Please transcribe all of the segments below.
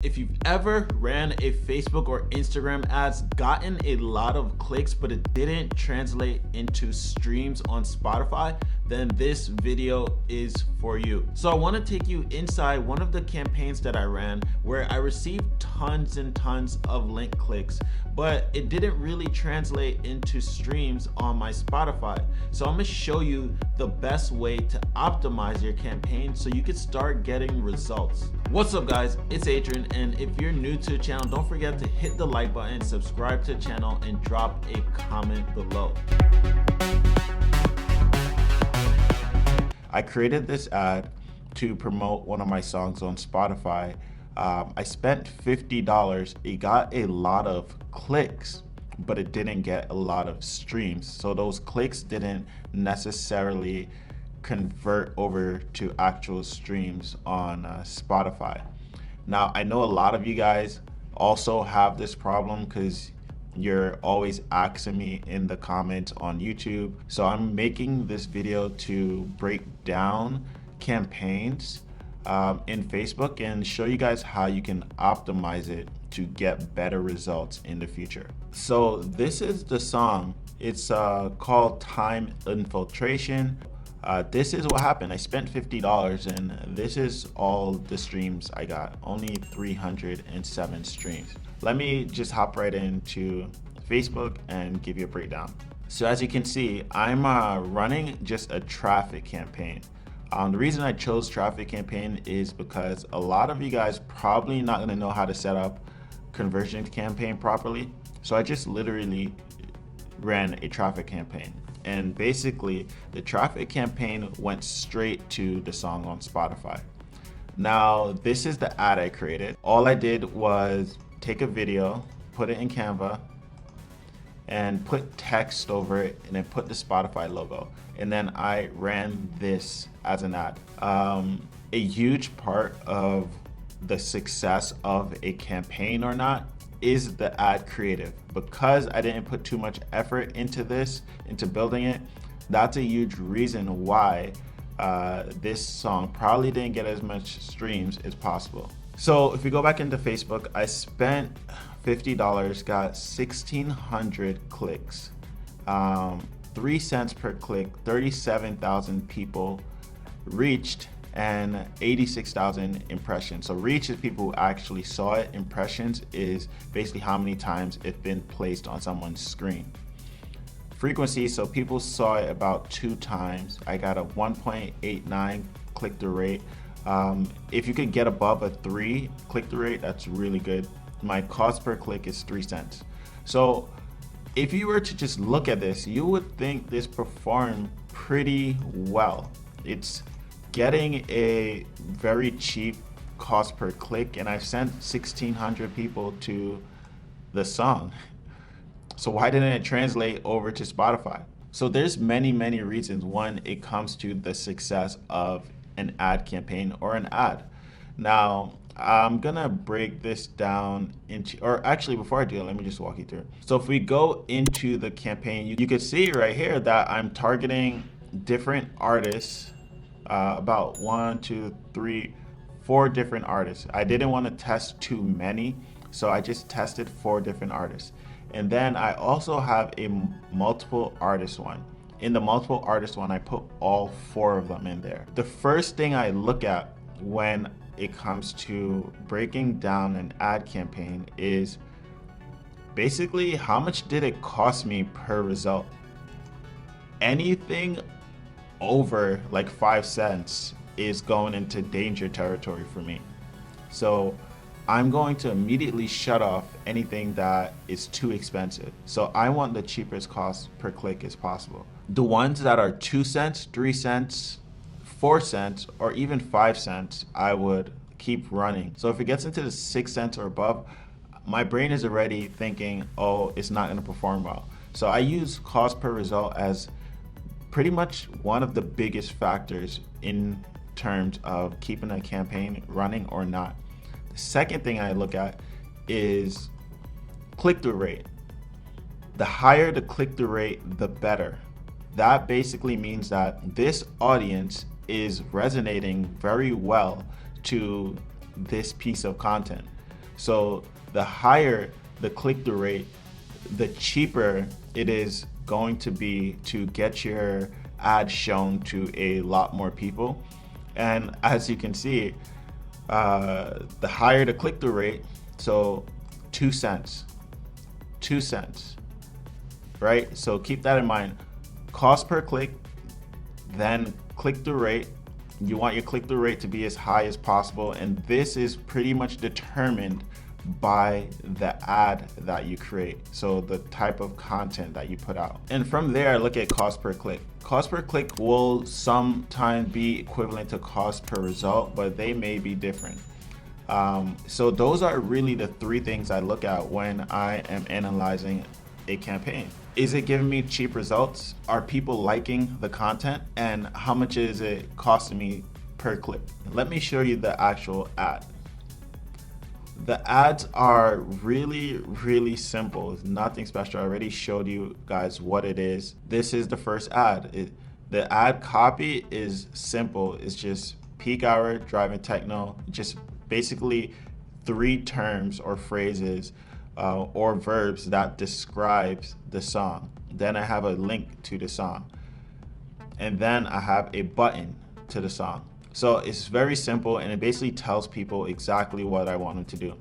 If you've ever ran a Facebook or Instagram ads, gotten a lot of clicks, but it didn't translate into streams on Spotify, then this video is for you. So I want to take you inside one of the campaigns that I ran where I received tons and tons of link clicks, but it didn't really translate into streams on my Spotify. So I'm going to show you the best way to optimize your campaign so you can start getting results. What's up guys, it's Adrian, and if you're new to the channel, don't forget to hit the like button, subscribe to the channel, and drop a comment below. I created this ad to promote one of my songs on Spotify. I spent $50. It got a lot of clicks, but it didn't get a lot of streams. So those clicks didn't necessarily convert over to actual streams on Spotify. Now, I know a lot of you guys also have this problem because you're always asking me in the comments on YouTube. So I'm making this video to break down campaigns in Facebook and show you guys how you can optimize it to get better results in the future. So this is the song. It's called Time Infiltration. This is what happened. I spent $50 and this is all the streams I got. Only 307 streams. Let me just hop right into Facebook and give you a breakdown. So as you can see, I'm running just a traffic campaign. The reason I chose traffic campaign is because a lot of you guys probably not gonna know how to set up conversion campaign properly. So I just literally ran a traffic campaign. And basically the traffic campaign went straight to the song on Spotify. Now, this is the ad I created. All I did was take a video, put it in Canva, and put text over it, and then put the Spotify logo. And then I ran this as an ad. A huge part of the success of a campaign or not is the ad creative. Because I didn't put too much effort into this, into building it, that's a huge reason why this song probably didn't get as much streams as possible. So if we go back into Facebook, I spent $50, got 1,600 clicks, 3 cents per click, 37,000 people reached, and 86,000 impressions. So reach is people who actually saw it. Impressions is basically how many times it's been placed on someone's screen. Frequency, so people saw it about 2 times. I got a 1.89 click-through rate. If you could get above a 3 click-through rate, that's really good. My cost per click is 3 cents. So if you were to just look at this, you would think this performed pretty well. It's getting a very cheap cost per click, and I've sent 1,600 people to the song. So why didn't it translate over to Spotify? So there's many reasons when it comes to the success of an ad campaign or an ad. Now, I'm gonna break this down into, or actually before I do, let me just walk you through. So if we go into the campaign, you can see right here that I'm targeting different artists, about 1, 2, 3, 4 different artists. I didn't want to test too many, so I just tested 4 different artists. And then I also have a multiple artist one. In the multiple artist one, I put all 4 of them in there. The first thing I look at when it comes to breaking down an ad campaign is basically how much did it cost me per result. Anything over like 5 cents is going into danger territory for me. So I'm going to immediately shut off anything that is too expensive. So I want the cheapest cost per click as possible. The ones that are 2 cents, 3 cents, 4 cents, or even 5 cents, I would keep running. So if it gets into the 6 cents or above, my brain is already thinking, oh, it's not gonna perform well. So I use cost per result as pretty much one of the biggest factors in terms of keeping a campaign running or not. The second thing I look at is click-through rate. The higher the click-through rate, the better. That basically means that this audience is resonating very well to this piece of content. So the higher the click-through rate, the cheaper it is going to be to get your ad shown to a lot more people. And as you can see, the higher the click-through rate, so 2 cents, 2 cents, right? So keep that in mind. Cost per click, then click-through rate. You want your click-through rate to be as high as possible, and this is pretty much determined by the ad that you create, so the type of content that you put out. And from there, I look at cost per click. Cost per click will sometimes be equivalent to cost per result, but they may be different. So those are really the three things I look at when I am analyzing a campaign. Is it giving me cheap results? Are people liking the content? And how much is it costing me per click? Let me show you the actual ad. The ads are really simple. It's nothing special. I already showed you guys what it is. This is the first ad. The ad copy is simple. It's just peak hour, driving techno, just basically 3 terms or phrases or verbs that describes the song. Then I have a link to the song. And then I have a button to the song. So it's very simple, and it basically tells people exactly what I want them to do.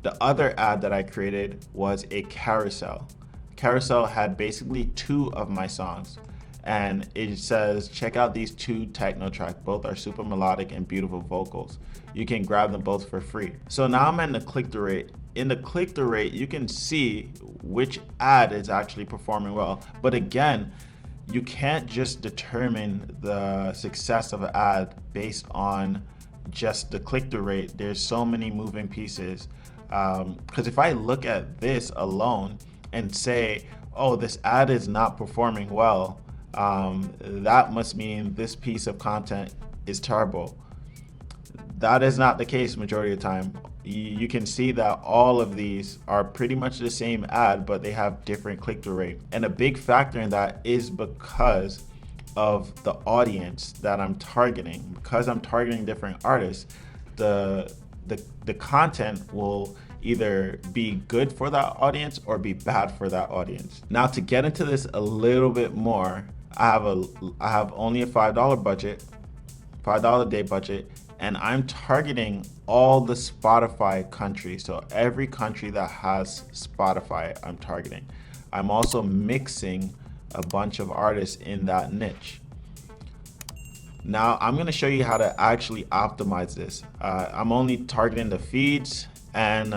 The other ad that I created was a carousel. Carousel had basically 2 of my songs, and it says, check out these 2 techno tracks. Both are super melodic and beautiful vocals. You can grab them both for free. So now I'm in the click-through rate. In the click-through rate, you can see which ad is actually performing well. But again, you can't just determine the success of an ad based on just the click-through rate. There's so many moving pieces. Because if I look at this alone and say, oh, this ad is not performing well, that must mean this piece of content is terrible. That is not the case majority of the time. You can see that all of these are pretty much the same ad, but they have different click-through rate. And a big factor in that is because of the audience that I'm targeting. Because I'm targeting different artists, the content will either be good for that audience or be bad for that audience. Now, to get into this a little bit more, I have only a $5 budget, $5 a day budget, and I'm targeting all the Spotify countries. So every country that has Spotify, I'm targeting. I'm also mixing a bunch of artists in that niche. Now I'm gonna show you how to actually optimize this. I'm only targeting the feeds and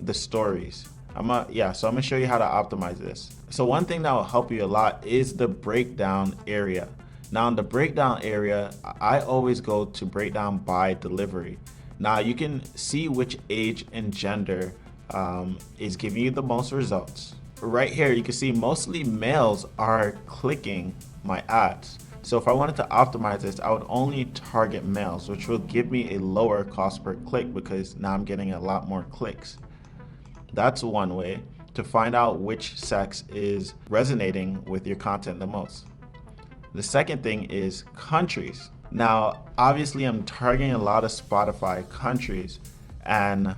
the stories. So I'm gonna show you how to optimize this. So one thing that will help you a lot is the breakdown area. Now in the breakdown area, I always go to breakdown by delivery. Now you can see which age and gender is giving you the most results. Right here, you can see mostly males are clicking my ads. So if I wanted to optimize this, I would only target males, which will give me a lower cost per click because now I'm getting a lot more clicks. That's one way to find out which sex is resonating with your content the most. The second thing is countries. Now, obviously I'm targeting a lot of Spotify countries, and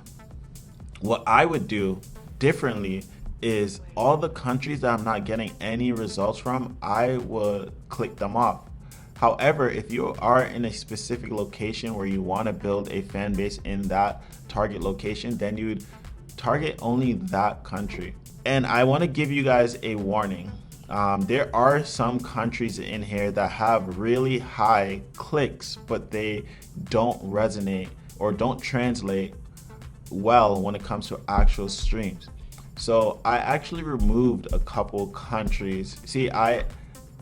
what I would do differently is all the countries that I'm not getting any results from, I would click them off. However, if you are in a specific location where you want to build a fan base in that target location, then you would target only that country. And I want to give you guys a warning. There are some countries in here that have really high clicks, but they don't resonate or don't translate well when it comes to actual streams. So I actually removed a couple countries. See, I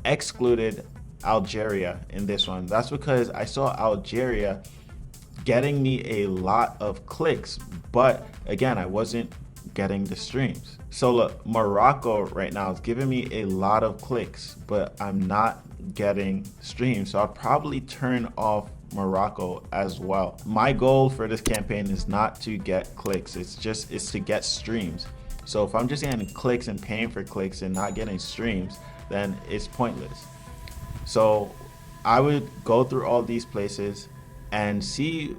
excluded Algeria in this one. That's because I saw Algeria getting me a lot of clicks, but again, I wasn't getting the streams. So look, Morocco right now is giving me a lot of clicks, but I'm not getting streams. So I'll probably turn off Morocco as well. My goal for this campaign is not to get clicks. It's to get streams. So if I'm just getting clicks and paying for clicks and not getting streams, then it's pointless. So I would go through all these places and see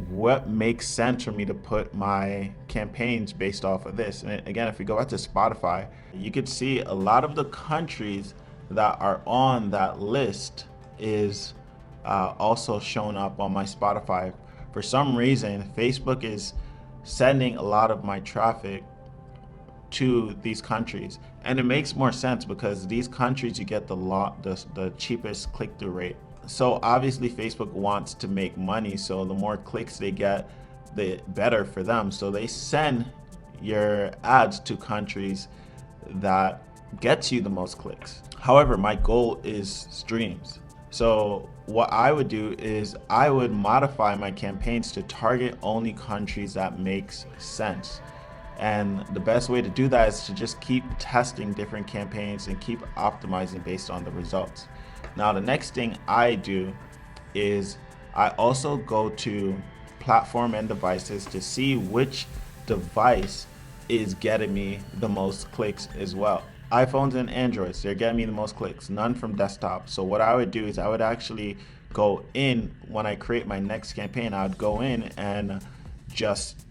what makes sense for me to put my campaigns based off of this. And again, if we go back to Spotify, you could see a lot of the countries that are on that list is also shown up on my Spotify. For some reason, Facebook is sending a lot of my traffic to these countries, and it makes more sense because these countries you get the cheapest click-through rate. So obviously Facebook wants to make money, so the more clicks they get, the better for them. So they send your ads to countries that gets you the most clicks. However, my goal is streams. So what I would do is I would modify my campaigns to target only countries that makes sense. And the best way to do that is to just keep testing different campaigns and keep optimizing based on the results. Now, the next thing I do is I also go to platform and devices to see which device is getting me the most clicks as well. iPhones and Androids, they're getting me the most clicks, none from desktop. So what I would do is I would actually go in, when I create my next campaign, I would go in and just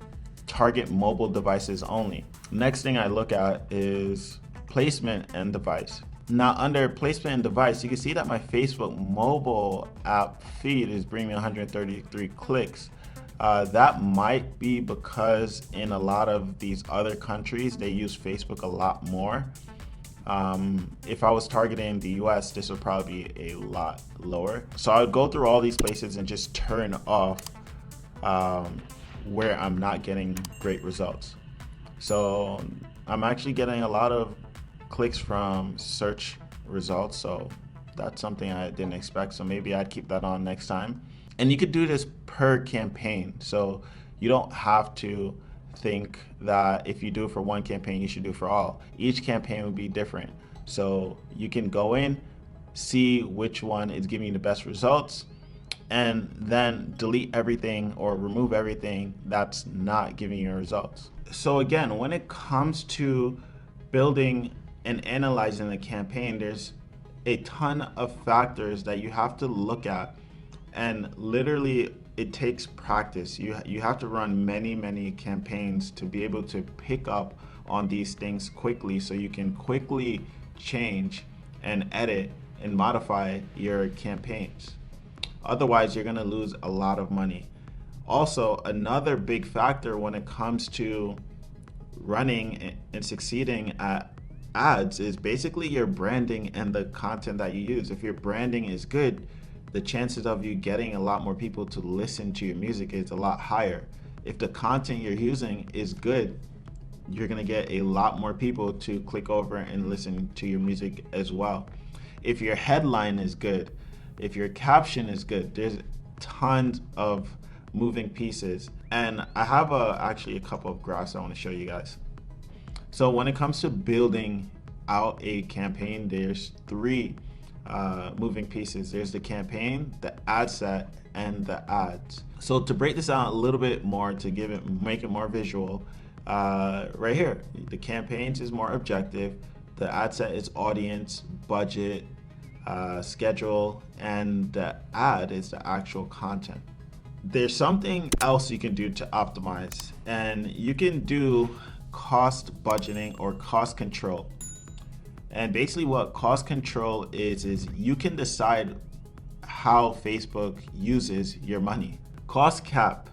target mobile devices only. Next thing I look at is placement and device. Now under placement and device, you can see that my Facebook mobile app feed is bringing me 133 clicks. That might be because in a lot of these other countries, they use Facebook a lot more. If I was targeting the US, this would probably be a lot lower. So I would go through all these places and just turn off where I'm not getting great results. So I'm actually getting a lot of clicks from search results, so that's something I didn't expect, so maybe I'd keep that on next time. And you could do this per campaign, so you don't have to think that if you do it for one campaign, you should do it for all. Each campaign would be different, so you can go in, see which one is giving you the best results, and then delete everything or remove everything that's not giving you results. So again, when it comes to building and analyzing the campaign, there's a ton of factors that you have to look at, and literally it takes practice. You have to run many campaigns to be able to pick up on these things quickly, so you can quickly change and edit and modify your campaigns. Otherwise, you're gonna lose a lot of money. Also, another big factor when it comes to running and succeeding at ads is basically your branding and the content that you use. If your branding is good, the chances of you getting a lot more people to listen to your music is a lot higher. If the content you're using is good, you're gonna get a lot more people to click over and listen to your music as well. If your headline is good, if your caption is good, there's tons of moving pieces. And I have actually a couple of graphs I want to show you guys. So when it comes to building out a campaign, there's three moving pieces. There's the campaign, the ad set, and the ads. So to break this out a little bit more, to make it more visual, right here, the campaigns is more objective, the ad set is audience, budget, schedule, and the ad is the actual content. There's something else you can do to optimize, and you can do cost budgeting or cost control. And basically what cost control is you can decide how Facebook uses your money. Cost cap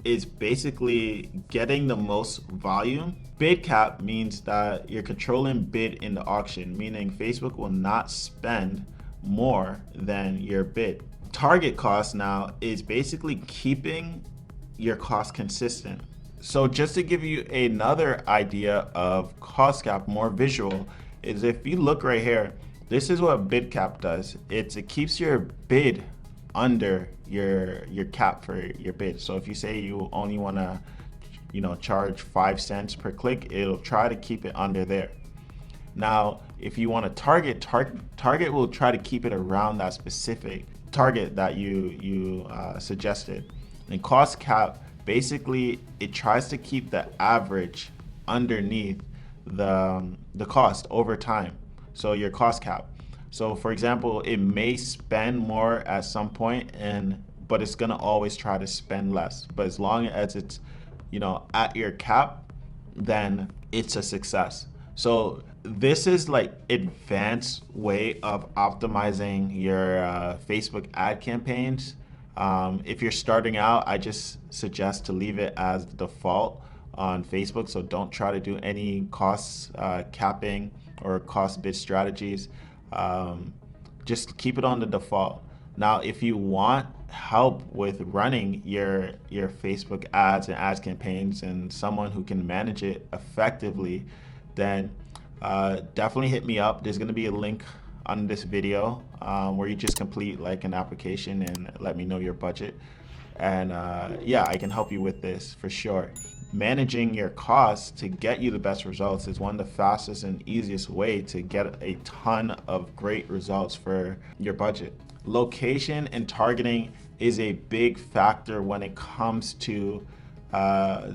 is basically getting the most volume. Bid cap means that you're controlling bid in the auction, meaning Facebook will not spend more than your bid. Target cost now is basically keeping your cost consistent. So just to give you another idea of cost cap, more visual, is if you look right here, this is what bid cap does. It keeps your bid under your cap for your bid. So if you say you only want to charge 5 cents per click, it'll try to keep it under there. Now if you want to target will try to keep it around that specific target that you suggested. And cost cap, basically it tries to keep the average underneath the cost over time. So your cost cap. So for example, it may spend more at some point, but it's gonna always try to spend less. But as long as it's at your cap, then it's a success. So this is like advanced way of optimizing your Facebook ad campaigns. If you're starting out, I just suggest to leave it as the default on Facebook. So don't try to do any cost capping or cost bid strategies. Just keep it on the default. Now, if you want help with running your Facebook ads and ads campaigns and someone who can manage it effectively, then definitely hit me up. There's going to be a link on this video where you just complete like an application and let me know your budget. And yeah, I can help you with this for sure. Managing your costs to get you the best results is one of the fastest and easiest way to get a ton of great results for your budget. Location and targeting is a big factor when it comes to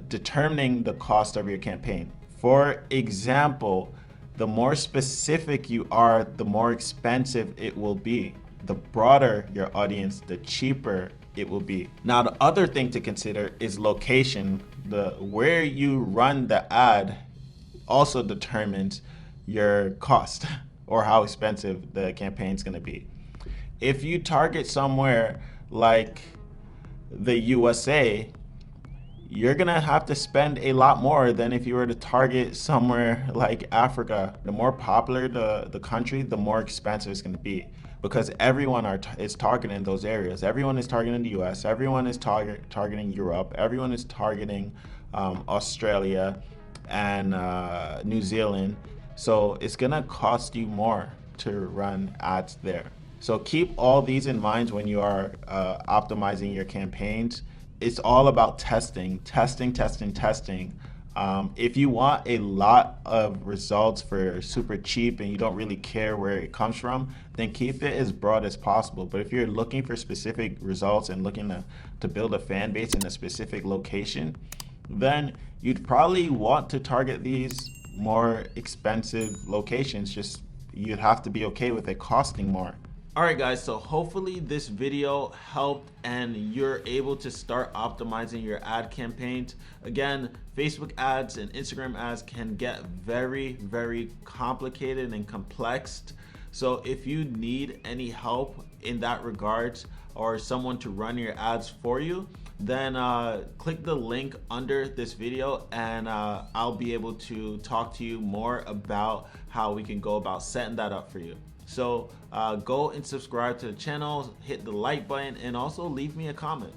determining the cost of your campaign. For example, the more specific you are, the more expensive it will be. The broader your audience, the cheaper it will be. Now, the other thing to consider is location. Where you run the ad also determines your cost or how expensive the campaign is going to be. If you target somewhere like the USA, you're gonna have to spend a lot more than if you were to target somewhere like Africa. The more popular the country, the more expensive it's gonna be, because everyone is targeting those areas. Everyone is targeting the US, everyone is targeting Europe, everyone is targeting Australia and New Zealand. So it's gonna cost you more to run ads there. So keep all these in mind when you are optimizing your campaigns. It's all about testing. If you want a lot of results for super cheap and you don't really care where it comes from, then keep it as broad as possible. But if you're looking for specific results and looking to build a fan base in a specific location, then you'd probably want to target these more expensive locations. Just you'd have to be okay with it costing more. Alright guys, so hopefully this video helped and you're able to start optimizing your ad campaigns. Again, Facebook ads and Instagram ads can get very, very complicated and complex. So if you need any help in that regards or someone to run your ads for you, then click the link under this video and I'll be able to talk to you more about how we can go about setting that up for you. So go and subscribe to the channel, hit the like button, and also leave me a comment.